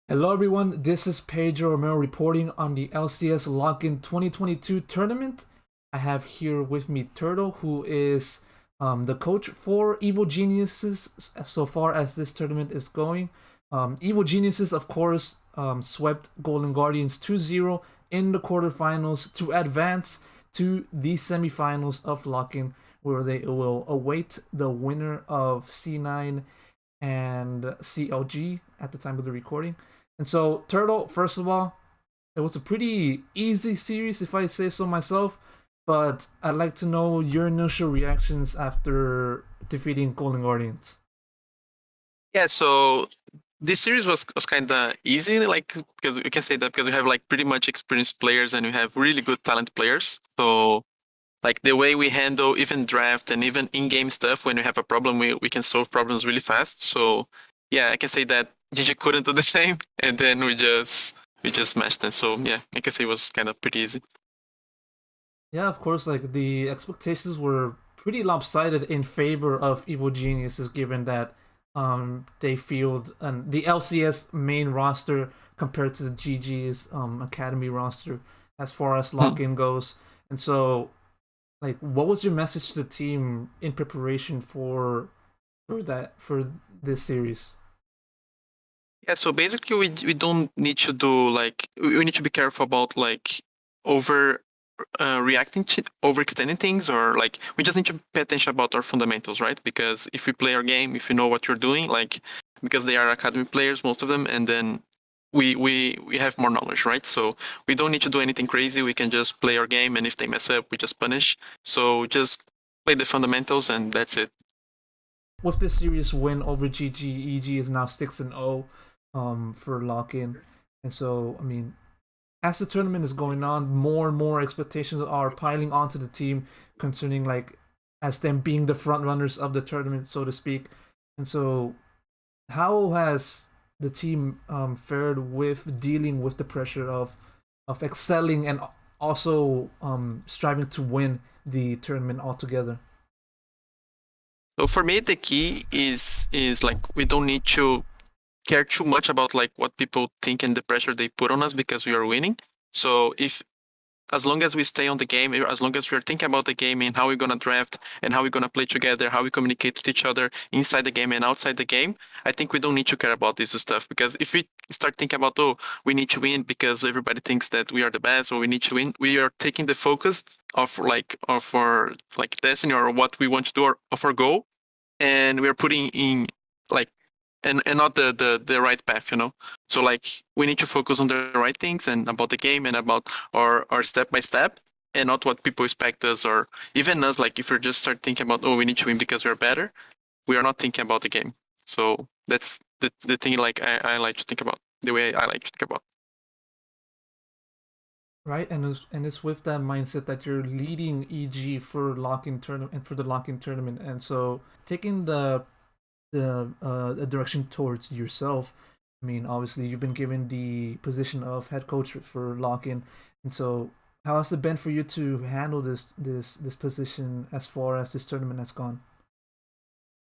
Hello everyone, this is Pedro Romero reporting on the LCS Login 2022 tournament. I have here with me Turtle, who is the coach for Evil Geniuses so far as this tournament is going. Evil Geniuses, of course, swept Golden Guardians 2-0 in the quarterfinals to advance to the semifinals of Login, where they will await the winner of C9 and CLG at the time of the recording. And so, Turtle, first of all, it was a pretty easy series, if I say so myself. But I'd like to know your initial reactions after defeating Golden Guardians. Yeah, so this series was kind of easy, like because we can say that because we have like pretty much experienced players and we have really good talent players. So like the way we handle even draft and even in-game stuff when we have a problem, we can solve problems really fast. So yeah, I can say that GG couldn't do the same, and then we just smashed them. So yeah, I can say it was kind of pretty easy. Yeah, of course, like the expectations were pretty lopsided in favor of Evil Geniuses, given that they field the LCS main roster compared to the GG's academy roster as far as lock in goes. And so, like, what was your message to the team in preparation for this series? Yeah, so basically we don't need to do like we need to be careful about like over reacting to overextending things, or like we just need to pay attention about our fundamentals, right? Because if we play our game, if you know what you're doing, like because they are academy players, most of them, and then we have more knowledge, right? So we don't need to do anything crazy. We can just play our game, and if they mess up, we just punish. So just play the fundamentals, and that's it. With this series win over GG, EG is now 6-0 for lock in. And so, I mean, as the tournament is going on, more and more expectations are piling onto the team concerning like as them being the front runners of the tournament, so to speak. And so, how has the team fared with dealing with the pressure of excelling and also striving to win the tournament altogether? So for me, the key is like we don't need to care too much about like what people think and the pressure they put on us because we are winning. So if as long as we stay on the game, as long as we're thinking about the game and how we're gonna draft and how we're gonna play together, how we communicate with each other inside the game and outside the game, I think we don't need to care about this stuff. Because if we start thinking about we need to win because everybody thinks that we are the best or we need to win, we are taking the focus of our like destiny or what we want to do or of our goal, and we're putting in like and not the right path, you know. So like we need to focus on the right things and about the game and about our step by step, and not what people expect us or even us. Like if we just start thinking about we need to win because we're better, we are not thinking about the game. So that's the thing like I like to think about, the way I like to think about. Right, and it's with that mindset that you're leading EG for lock-in tournament and for the lock-in tournament, and so taking the direction towards yourself. I mean, obviously, you've been given the position of head coach for lock-in, and so how has it been for you to handle this position as far as this tournament has gone?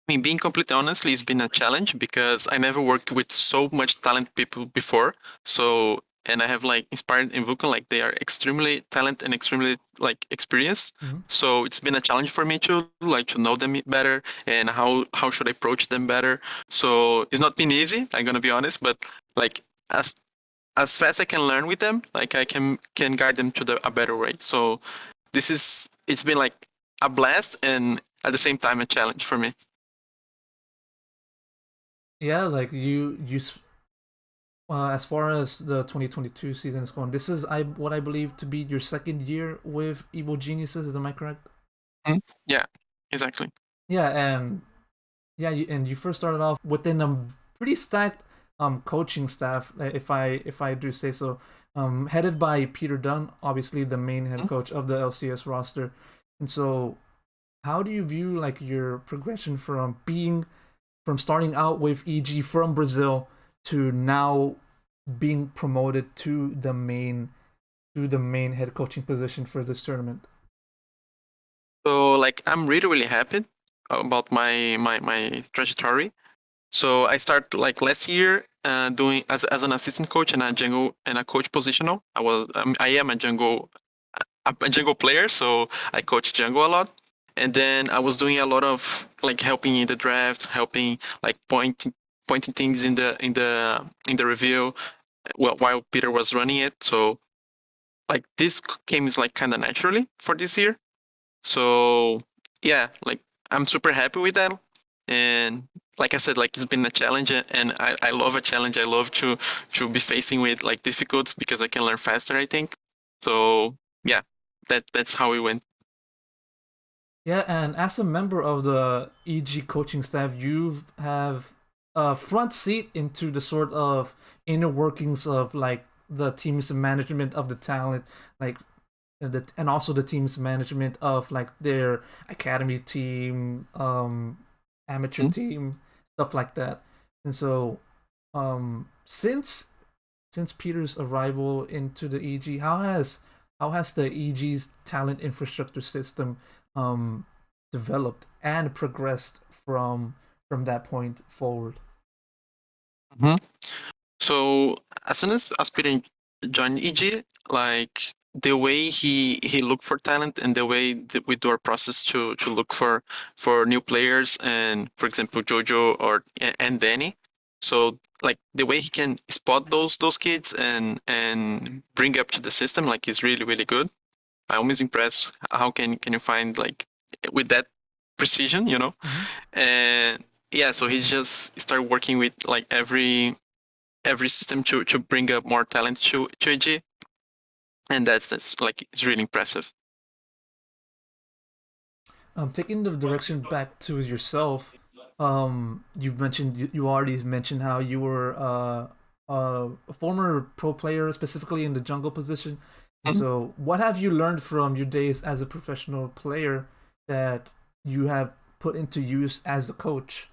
I mean, being completely honestly, it's been a challenge because I never worked with so much talent people before. So, and I have like inspired in Vulcan, like they are extremely talented and extremely like experienced. Mm-hmm. So it's been a challenge for me to like to know them better and how should I approach them better. So it's not been easy. I'm gonna be honest, but like as fast I can learn with them, like I can guide them to a better way. So it's been like a blast and at the same time a challenge for me. Yeah, like as far as the 2022 season is going, this is what I believe to be your second year with Evil Geniuses. Am I correct? Mhm. Yeah, exactly. Yeah, and yeah, and you first started off within a pretty stacked coaching staff, if I do say so, headed by Peter Dunn, obviously the main head Mhm. coach of the LCS roster. And so, how do you view like your progression from starting out with EG from Brazil to now being promoted to the main head coaching position for this tournament? So like I'm really really happy about my trajectory. So I started like last year doing as an assistant coach and a jungle and a coach positional. I am a jungle player, so I coach jungle a lot. And then I was doing a lot of like helping in the draft, helping like pointing things in the review, well, while Peter was running it. So like this came like kind of naturally for this year. So yeah, like I'm super happy with that. And like I said, like it's been a challenge, and I love a challenge. I love to be facing with like difficulties because I can learn faster, I think. So yeah, that's how it went. Yeah, and as a member of the EG coaching staff, you have a front seat into the sort of inner workings of like the team's management of the talent, like and also the team's management of like their academy team, amateur Mhm. team, stuff like that. And so, since Peter's arrival into the EG, how has the EG's talent infrastructure system um developed and progressed from that point forward? Mhm. So as soon as Peter joined EG, like the way he looked for talent and the way that we do our process to look for new players, and for example Jojo and Danny. So like the way he can spot those kids and bring up to the system like is really good. I'm always impressed how can you find like with that precision, you know. Mm-hmm. And yeah, so he's just started working with like every system to bring up more talent to AG, and that's like it's really impressive. Taking the direction back to yourself, you mentioned you already mentioned how you were a former pro player, specifically in the jungle position. And Mhm. so, what have you learned from your days as a professional player that you have put into use as a coach?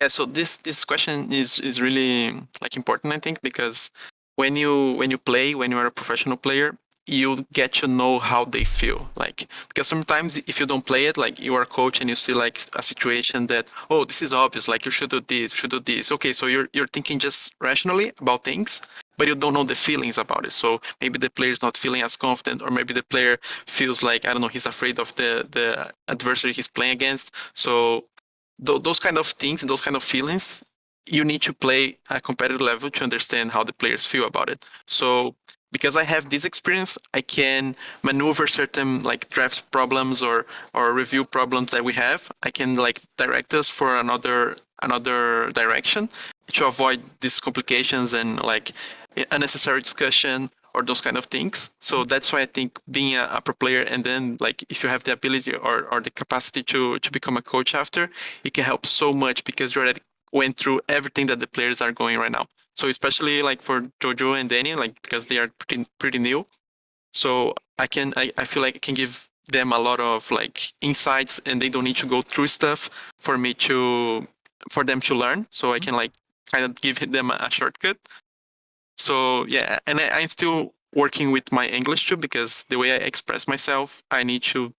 Yeah, so this question is really like important, I think, because when you play, when you are a professional player, you get to know how they feel. Like because sometimes if you don't play it, like you are a coach and you see like a situation that, oh, this is obvious, like you should do this, you should do this. Okay, so you're thinking just rationally about things, but you don't know the feelings about it. So maybe the player is not feeling as confident, or maybe the player feels like, I don't know, he's afraid of the adversary he's playing against. So those kind of things and those kind of feelings, you need to play a competitive level to understand how the players feel about it. So because I have this experience, I can maneuver certain like draft problems or review problems that we have. I can like direct us for another direction to avoid these complications and like unnecessary discussion or those kind of things. So that's why I think being a pro player, and then like if you have the ability or the capacity to become a coach after, it can help so much because you already went through everything that the players are going right now. So especially like for Jojo and Danny, like because they are pretty new. So I feel like I can give them a lot of like insights, and they don't need to go through stuff for me to for them to learn. So I can like kind of give them a shortcut. So yeah, and I'm still working with my English too, because the way I express myself, I need to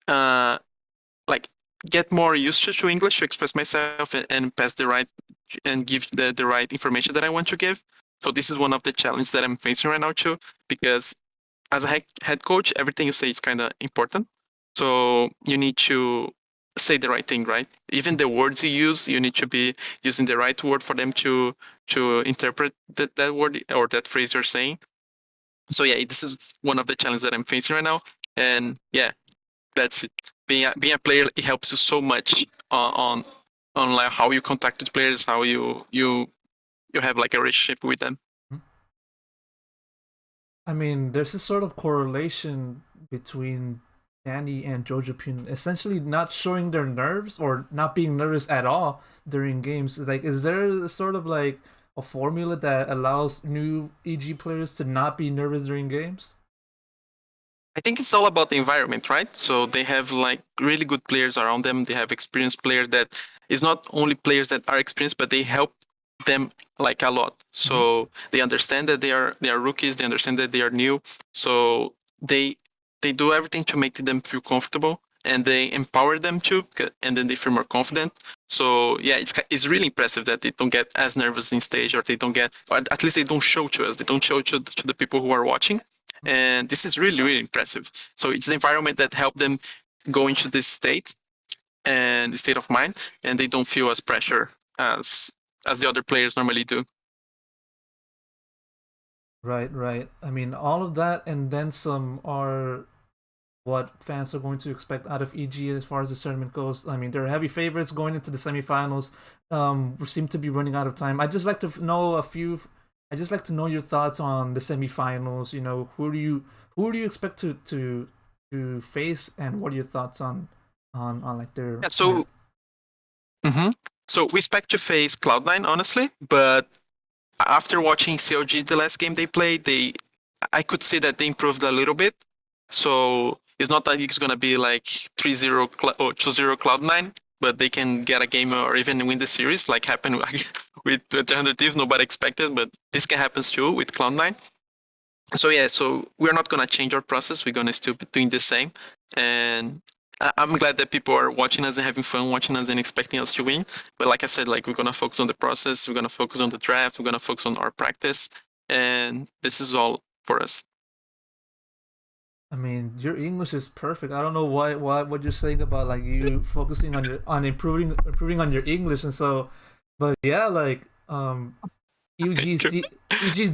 uh like get more used to English to express myself and pass the right and give the right information that I want to give. So this is one of the challenges that I'm facing right now too, because as a head coach, everything you say is kind of important. So you need to say the right thing, right? Even the words you use, you need to be using the right word for them to interpret that word or that phrase you're saying. So yeah, this is one of the challenges that I'm facing right now. And yeah, that's it. Being a player, it helps you so much on like how you contact with players, how you have like a relationship with them. I mean, there's a sort of correlation between Danny and Jojo Pin essentially not showing their nerves or not being nervous at all during games. Like, is there a sort of like a formula that allows new EG players to not be nervous during games? I think it's all about the environment, right? So they have like really good players around them. They have experienced players that is not only players that are experienced, but they help them like a lot. Mm-hmm. So they understand that they are rookies. They understand that they are new. So they do everything to make them feel comfortable. and they empower them to, and then they feel more confident. So yeah, it's really impressive that they don't get as nervous in stage, or they don't get, or at least they don't show to us, they don't show to the people who are watching, and this is really really impressive. So it's the environment that helped them go into this state and the state of mind, and they don't feel as pressure as the other players normally do. Right, right. I mean, all of that and then some are what fans are going to expect out of EG as far as the tournament goes. I mean, they're heavy favorites going into the semifinals. We seem to be running out of time. I just like to know a few. I just like to know your thoughts on the semifinals. You know, who do you expect to face, and what are your thoughts on like their Yeah, so mm-hmm. So we expect to face Cloud9, honestly, but after watching CLG the last game they played, I could see that they improved a little bit. So it's not that it's gonna be like 3-0 or 2-0 Cloud9, but they can get a game or even win the series, like happened with 300 Thieves. Nobody expected, but this can happen too with Cloud9. So yeah, so we're not gonna change our process. We're gonna still be doing the same, and I'm glad that people are watching us and having fun watching us and expecting us to win. But like I said, like we're gonna focus on the process. We're gonna focus on the draft. We're gonna focus on our practice, and this is all for us. I mean, your English is perfect. I don't know what you're saying about like you focusing on your on improving on your English and so, but yeah, like UGC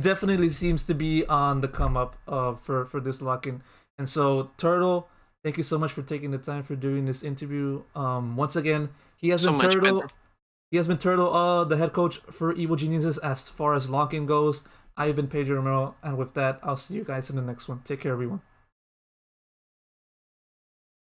definitely seems to be on the come up for this lock-in. And so Turtle, thank you so much for taking the time for doing this interview. Once again, he has So been much, Turtle. Pedro. He has been Turtle, the head coach for Evil Geniuses as far as lock-in goes. I've been Pedro Romero, and with that, I'll see you guys in the next one. Take care, everyone.